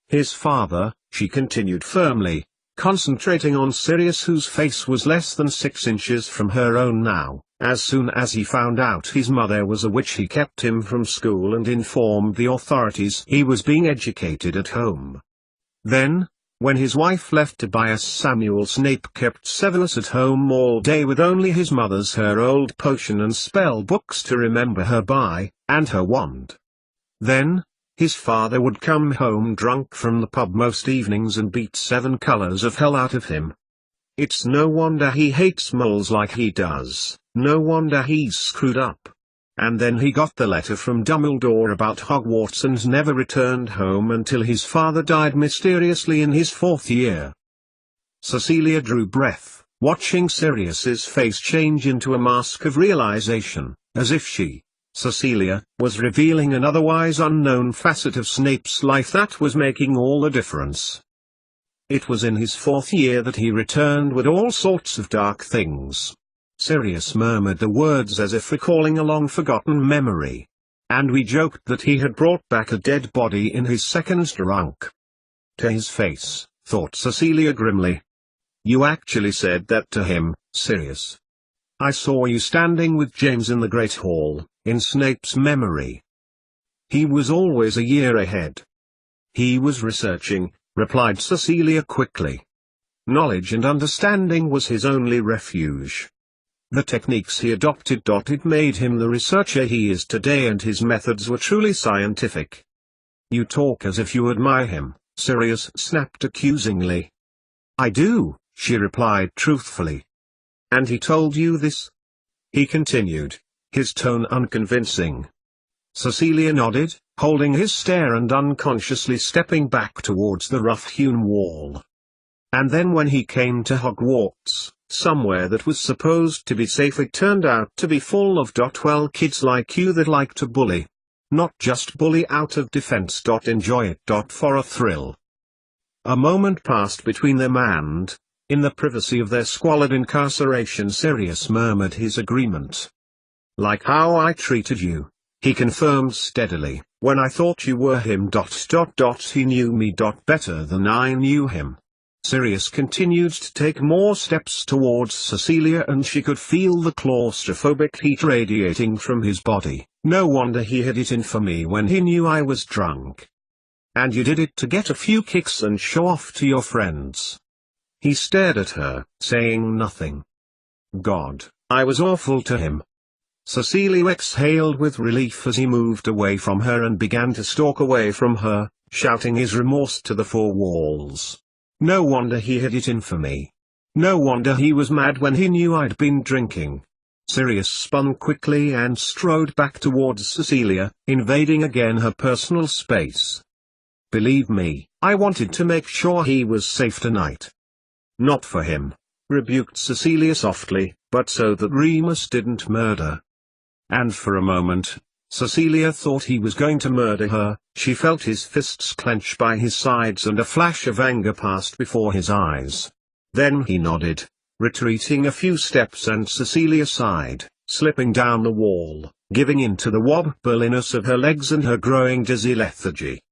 "His father," she continued firmly, concentrating on Sirius, whose face was less than 6 inches from her own now. "As soon as he found out his mother was a witch, he kept him from school and informed the authorities he was being educated at home. Then, when his wife left Tobias, Samuel Snape kept Severus at home all day with only his mother's her old potion and spell books to remember her by, and her wand. Then, his father would come home drunk from the pub most evenings and beat 7 colors of hell out of him. It's no wonder he hates moles like he does, no wonder he's screwed up. And then he got the letter from Dumbledore about Hogwarts and never returned home until his father died mysteriously in his 4th year." Cecilia drew breath, watching Sirius's face change into a mask of realization, as if she, Cecilia, was revealing an otherwise unknown facet of Snape's life that was making all the difference. "It was in his 4th year that he returned with all sorts of dark things." Sirius murmured the words as if recalling a long-forgotten memory. "And we joked that he had brought back a dead body in his 2nd drunk." To his face, thought Cecilia grimly. "You actually said that to him, Sirius. I saw you standing with James in the Great Hall, in Snape's memory." "He was always a year ahead." "He was researching," replied Cecilia quickly. "Knowledge and understanding was his only refuge. The techniques he adopted. It made him the researcher he is today, and his methods were truly scientific." "You talk as if you admire him," Sirius snapped accusingly. "I do," she replied truthfully. "And he told you this?" he continued, his tone unconvincing. Cecilia nodded, holding his stare and unconsciously stepping back towards the rough-hewn wall. And then when he came to Hogwarts, somewhere that was supposed to be safe, it turned out to be full of well, kids like you that like to bully. Not just bully out of defense. Enjoy it. For a thrill. A moment passed between them and, in the privacy of their squalid incarceration, Sirius murmured his agreement. Like how I treated you, he confirmed steadily, when I thought you were him. He knew me better than I knew him. Sirius continued to take more steps towards Cecilia, and she could feel the claustrophobic heat radiating from his body. No wonder he hid it in for me when he knew I was drunk. And you did it to get a few kicks and show off to your friends. He stared at her, saying nothing. God, I was awful to him. Cecilia exhaled with relief as he moved away from her and began to stalk away from her, shouting his remorse to the four walls. No wonder he hid it in for me. No wonder he was mad when he knew I'd been drinking. Sirius spun quickly and strode back towards Cecilia, invading again her personal space. Believe me, I wanted to make sure he was safe tonight. Not for him, rebuked Cecilia softly, but so that Remus didn't murder. And for a moment, Cecilia thought he was going to murder her. She felt his fists clench by his sides and a flash of anger passed before his eyes. Then he nodded, retreating a few steps, and Cecilia sighed, slipping down the wall, giving in to the wobbliness of her legs and her growing dizzy lethargy.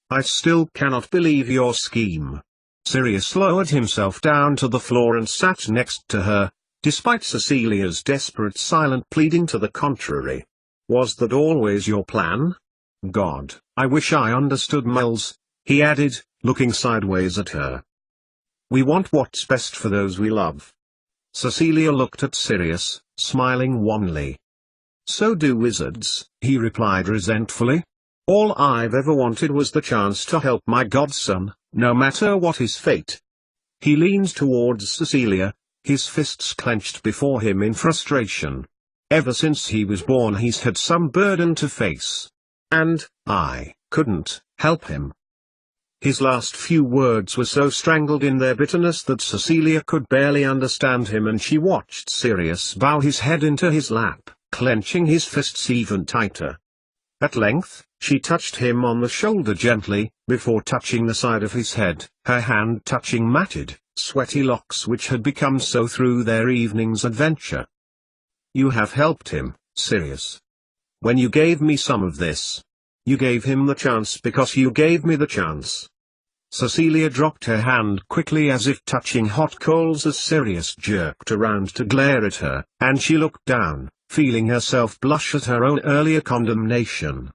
I still cannot believe your scheme. Sirius lowered himself down to the floor and sat next to her, despite Cecilia's desperate silent pleading to the contrary. Was that always your plan? God, I wish I understood Miles, he added, looking sideways at her. We want what's best for those we love. Cecilia looked at Sirius, smiling wanly. So do wizards, he replied resentfully. All I've ever wanted was the chance to help my godson, no matter what his fate. He leaned towards Cecilia, his fists clenched before him in frustration. Ever since he was born he's had some burden to face. And, I couldn't help him. His last few words were so strangled in their bitterness that Cecilia could barely understand him, and she watched Sirius bow his head into his lap, clenching his fists even tighter. At length, she touched him on the shoulder gently, before touching the side of his head, her hand touching matted, sweaty locks which had become so through their evening's adventure. You have helped him, Sirius. When you gave me some of this, you gave him the chance because you gave me the chance. Cecilia dropped her hand quickly as if touching hot coals as Sirius jerked around to glare at her, and she looked down, feeling herself blush at her own earlier condemnation.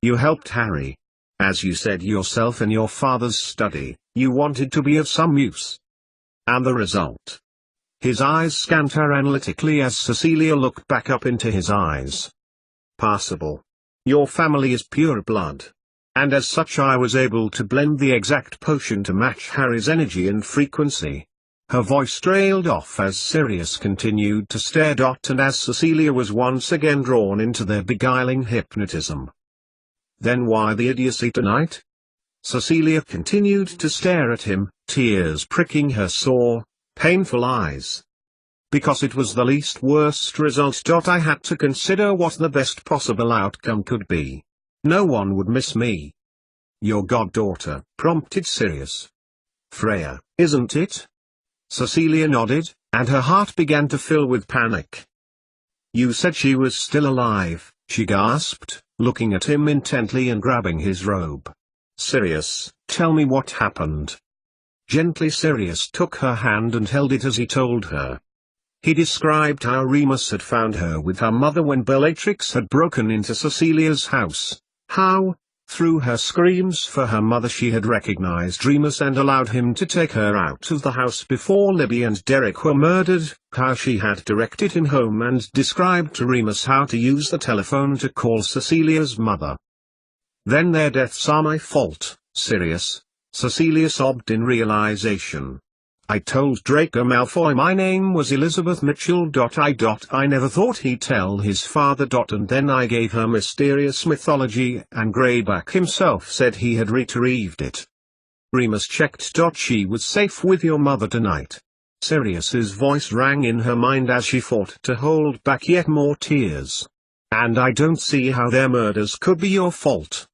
You helped Harry. As you said yourself in your father's study, you wanted to be of some use. And the result? His eyes scanned her analytically as Cecilia looked back up into his eyes. Passable. Your family is pure blood. And as such I was able to blend the exact potion to match Harry's energy and frequency. Her voice trailed off as Sirius continued to stare. And as Cecilia was once again drawn into their beguiling hypnotism. Then why the idiocy tonight? Cecilia continued to stare at him, tears pricking her sore, painful eyes. Because it was the least worst result. I had to consider what the best possible outcome could be. No one would miss me. Your goddaughter, prompted Sirius. Freya, isn't it? Cecilia nodded, and her heart began to fill with panic. You said she was still alive, she gasped, looking at him intently and grabbing his robe. Sirius, tell me what happened. Gently Sirius took her hand and held it as he told her. He described how Remus had found her with her mother when Bellatrix had broken into Cecilia's house, how, through her screams for her mother, she had recognized Remus and allowed him to take her out of the house before Libby and Derek were murdered, how she had directed him home and described to Remus how to use the telephone to call Cecilia's mother. Then their deaths are my fault, Sirius, Cecilia sobbed in realization. I told Draco Malfoy my name was Elizabeth Mitchell. I never thought he'd tell his father. And then I gave her mysterious mythology, and Greyback himself said he had retrieved it. Remus checked. She was safe with your mother tonight. Sirius's voice rang in her mind as she fought to hold back yet more tears. And I don't see how their murders could be your fault.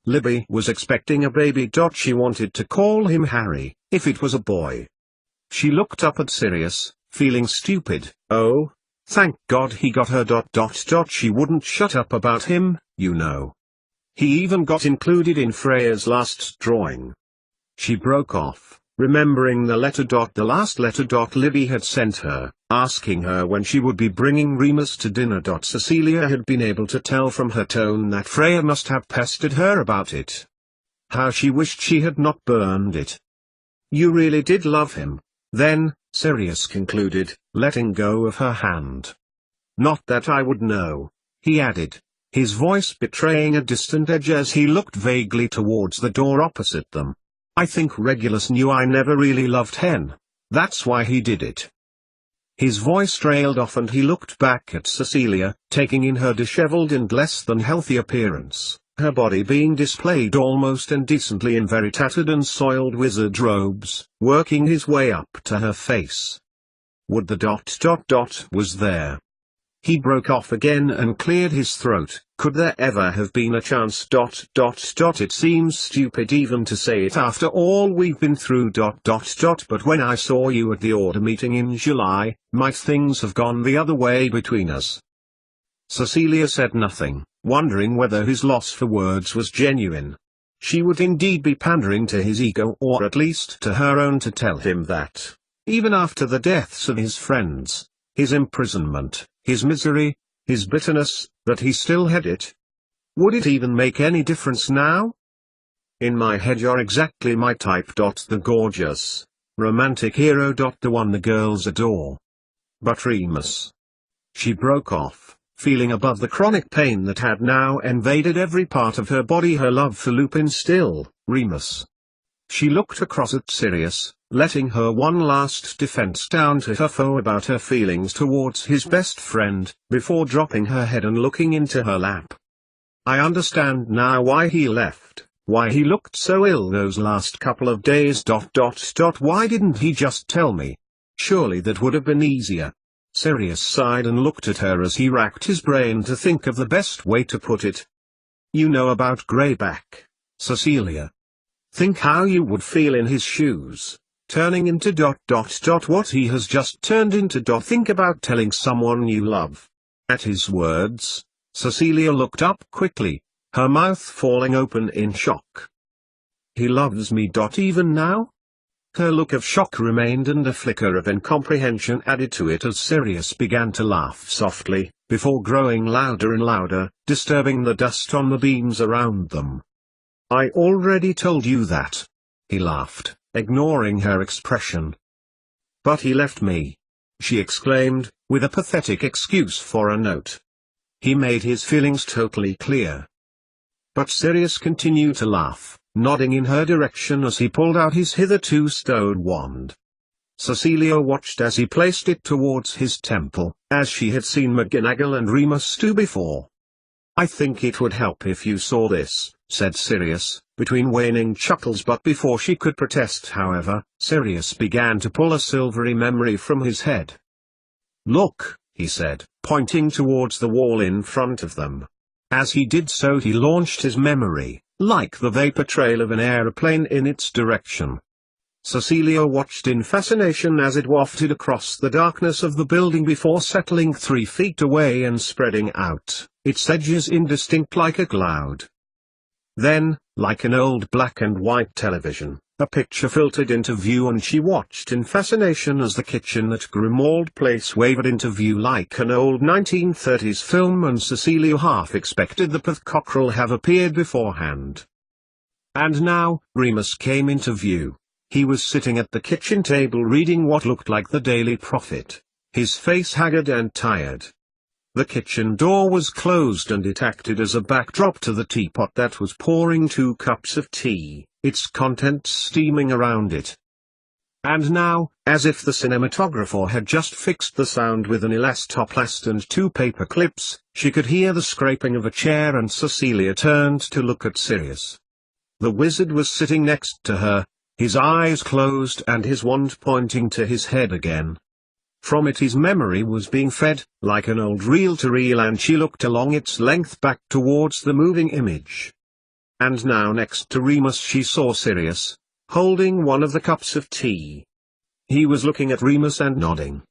Libby was expecting a baby. She wanted to call him Harry, if it was a boy. She looked up at Sirius, feeling stupid. Oh, thank God he got her. She wouldn't shut up about him, you know. He even got included in Freya's last drawing. She broke off, remembering the letter. The last letter Libby had sent her, asking her when she would be bringing Remus to dinner. Cecilia had been able to tell from her tone that Freya must have pestered her about it. How she wished she had not burned it. You really did love him, then, Sirius concluded, letting go of her hand. Not that I would know, he added, his voice betraying a distant edge as he looked vaguely towards the door opposite them. I think Regulus knew I never really loved Hen. That's why he did it. His voice trailed off and he looked back at Cecilia, taking in her disheveled and less than healthy appearance, her body being displayed almost indecently in very tattered and soiled wizard robes, working his way up to her face. Would the ... was there. He broke off again and cleared his throat. Could there ever have been a chance ... It seems stupid even to say it after all we've been through ... But when I saw you at the order meeting in July, might things have gone the other way between us? Cecilia said nothing, wondering whether his loss for words was genuine. She would indeed be pandering to his ego, or at least to her own, to tell him that, even after the deaths of his friends, his imprisonment, his misery, his bitterness, that he still had it. Would it even make any difference now? In my head you're exactly my type. The gorgeous, romantic hero. The one the girls adore. But Remus. She broke off, feeling above the chronic pain that had now invaded every part of her body. Her love for Lupin still, Remus. She looked across at Sirius, letting her one last defense down to her foe about her feelings towards his best friend, before dropping her head and looking into her lap. I understand now why he left, why he looked so ill those last couple of days. Why didn't he just tell me? Surely that would have been easier. Sirius sighed and looked at her as he racked his brain to think of the best way to put it. You know about Greyback, Cecilia. Think how you would feel in his shoes, turning into ... what he has just turned into. Think about telling someone you love. At his words, Cecilia looked up quickly, her mouth falling open in shock. He loves me. Even now? Her look of shock remained, and a flicker of incomprehension added to it as Sirius began to laugh softly, before growing louder and louder, disturbing the dust on the beams around them. I already told you that. He laughed, ignoring her expression. But he left me, she exclaimed, with a pathetic excuse for a note. He made his feelings totally clear. But Sirius continued to laugh, nodding in her direction as he pulled out his hitherto stowed wand. Cecilia watched as he placed it towards his temple, as she had seen McGonagall and Remus do before. I think it would help if you saw this, said Sirius, between waning chuckles. But before she could protest, however, Sirius began to pull a silvery memory from his head. Look, he said, pointing towards the wall in front of them. As he did so, he launched his memory, like the vapor trail of an aeroplane, in its direction. Cecilia watched in fascination as it wafted across the darkness of the building before settling 3 feet away and spreading out, its edges indistinct like a cloud. Then, like an old black and white television, a picture filtered into view, and she watched in fascination as the kitchen at Grimmauld Place wavered into view like an old 1930s film, and Cecilia half expected the Pith Cockerel have appeared beforehand. And now, Remus came into view. He was sitting at the kitchen table reading what looked like the Daily Prophet, his face haggard and tired. The kitchen door was closed, and it acted as a backdrop to the teapot that was pouring 2 cups of tea, its contents steaming around it. And now, as if the cinematographer had just fixed the sound with an elastoplast and two paper clips, she could hear the scraping of a chair, and Cecilia turned to look at Sirius. The wizard was sitting next to her, his eyes closed and his wand pointing to his head again. From it his memory was being fed, like an old reel-to-reel, and she looked along its length back towards the moving image. And now next to Remus she saw Sirius, holding one of the cups of tea. He was looking at Remus and nodding.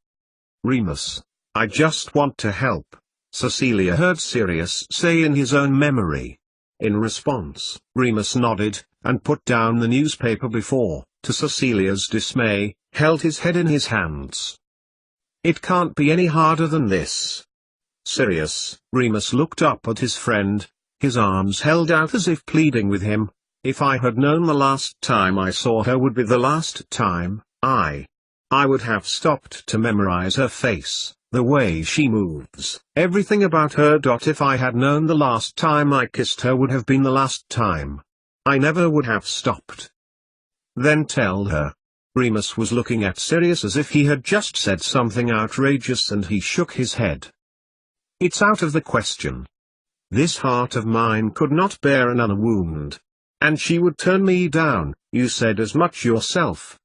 "Remus, I just want to help," Cecilia heard Sirius say in his own memory. In response, Remus nodded, and put down the newspaper before, to Cecilia's dismay, held his head in his hands. "It can't be any harder than this." "Sirius," Remus looked up at his friend, his arms held out as if pleading with him. "If I had known the last time I saw her would be the last time, I would have stopped to memorize her face, the way she moves, everything about her. If I had known the last time I kissed her would have been the last time, I never would have stopped." "Then tell her." Remus was looking at Sirius as if he had just said something outrageous, and he shook his head. "It's out of the question. This heart of mine could not bear another wound. And she would turn me down, you said as much yourself.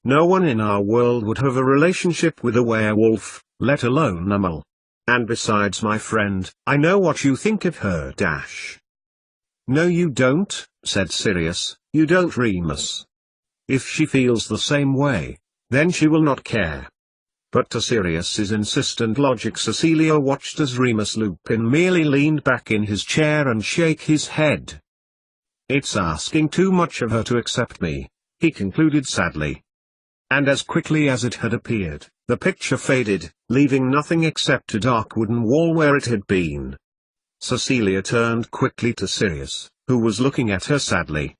No one in our world would have a relationship with a werewolf, let alone a mole. And besides, my friend, I know what you think of her. "No you don't," said Sirius, "you don't, Remus. If she feels the same way, then she will not care." But to Sirius's insistent logic Cecilia watched as Remus Lupin merely leaned back in his chair and shake his head. "It's asking too much of her to accept me," he concluded sadly. And as quickly as it had appeared, the picture faded, leaving nothing except a dark wooden wall where it had been. Cecilia turned quickly to Sirius, who was looking at her sadly.